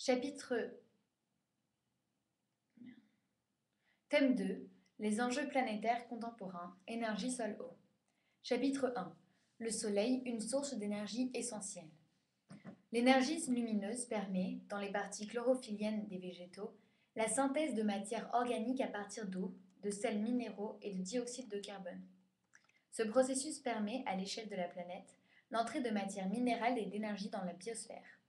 Chapitre Thème 2. Les enjeux planétaires contemporains. Énergie sol-eau. Chapitre 1. Le Soleil, une source d'énergie essentielle. L'énergie lumineuse permet, dans les parties chlorophylliennes des végétaux, la synthèse de matières organiques à partir d'eau, de sels minéraux et de dioxyde de carbone. Ce processus permet, à l'échelle de la planète, l'entrée de matières minérales et d'énergie dans la biosphère.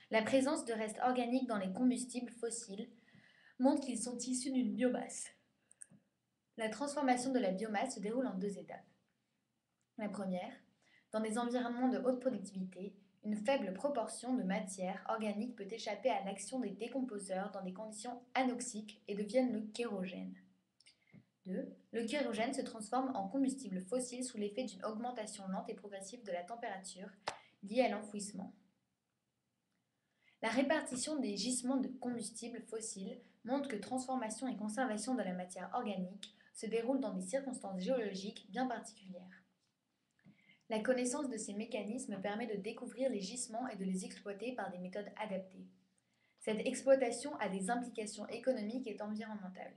La présence de restes organiques dans les combustibles fossiles montre qu'ils sont issus d'une biomasse. La transformation de la biomasse se déroule en deux étapes. La première, dans des environnements de haute productivité, une faible proportion de matière organique peut échapper à l'action des décomposeurs dans des conditions anoxiques et devienne le kérogène. 2. Le kérogène se transforme en combustible fossile sous l'effet d'une augmentation lente et progressive de la température liée à l'enfouissement. La répartition des gisements de combustibles fossiles montre que transformation et conservation de la matière organique se déroulent dans des circonstances géologiques bien particulières. La connaissance de ces mécanismes permet de découvrir les gisements et de les exploiter par des méthodes adaptées. Cette exploitation a des implications économiques et environnementales.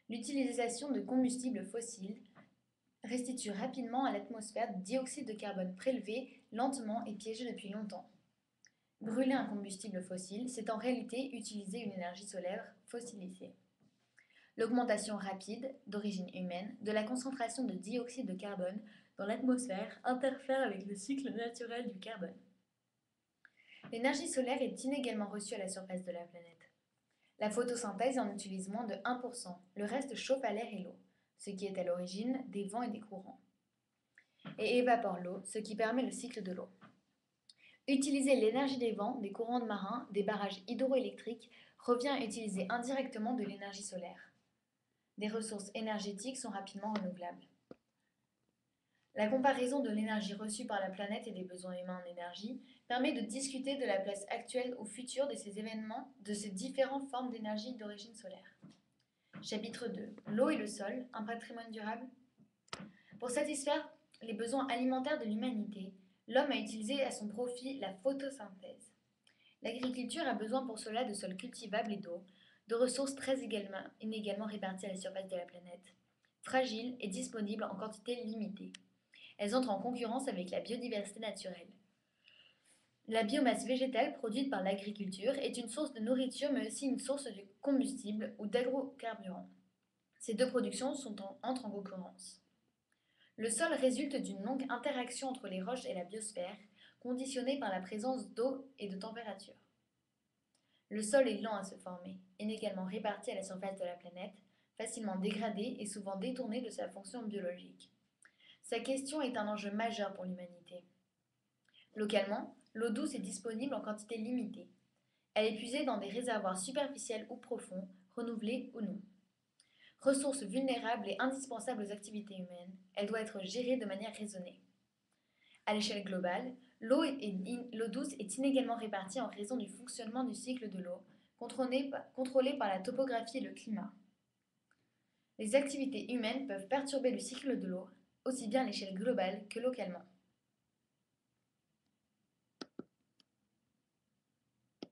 L'utilisation de combustibles fossiles restitue rapidement à l'atmosphère du dioxyde de carbone prélevé lentement et piégé depuis longtemps. Brûler un combustible fossile, c'est en réalité utiliser une énergie solaire fossilisée. L'augmentation rapide, d'origine humaine, de la concentration de dioxyde de carbone dans l'atmosphère interfère avec le cycle naturel du carbone. L'énergie solaire est inégalement reçue à la surface de la planète. La photosynthèse en utilise moins de 1%, le reste chauffe à l'air et l'eau, ce qui est à l'origine des vents et des courants, et évapore l'eau, ce qui permet le cycle de l'eau. Utiliser l'énergie des vents, des courants de marins, des barrages hydroélectriques revient à utiliser indirectement de l'énergie solaire. Des ressources énergétiques sont rapidement renouvelables. La comparaison de l'énergie reçue par la planète et des besoins humains en énergie permet de discuter de la place actuelle ou future de ces événements, de ces différentes formes d'énergie d'origine solaire. Chapitre 2. L'eau et le sol, un patrimoine durable. Pour satisfaire les besoins alimentaires de l'humanité, l'homme a utilisé à son profit la photosynthèse. L'agriculture a besoin pour cela de sols cultivables et d'eau, de ressources très inégalement réparties à la surface de la planète, fragiles et disponibles en quantité limitée. Elles entrent en concurrence avec la biodiversité naturelle. La biomasse végétale produite par l'agriculture est une source de nourriture mais aussi une source de combustible ou d'agrocarburants. Ces deux productions entrent en concurrence. Le sol résulte d'une longue interaction entre les roches et la biosphère, conditionnée par la présence d'eau et de température. Le sol est lent à se former, inégalement réparti à la surface de la planète, facilement dégradé et souvent détourné de sa fonction biologique. Sa question est un enjeu majeur pour l'humanité. Localement, l'eau douce est disponible en quantité limitée. Elle est puisée dans des réservoirs superficiels ou profonds, renouvelés ou non. Ressource vulnérable et indispensable aux activités humaines, elle doit être gérée de manière raisonnée. À l'échelle globale, l'eau douce est inégalement répartie en raison du fonctionnement du cycle de l'eau, contrôlé par la topographie et le climat. Les activités humaines peuvent perturber le cycle de l'eau, aussi bien à l'échelle globale que localement.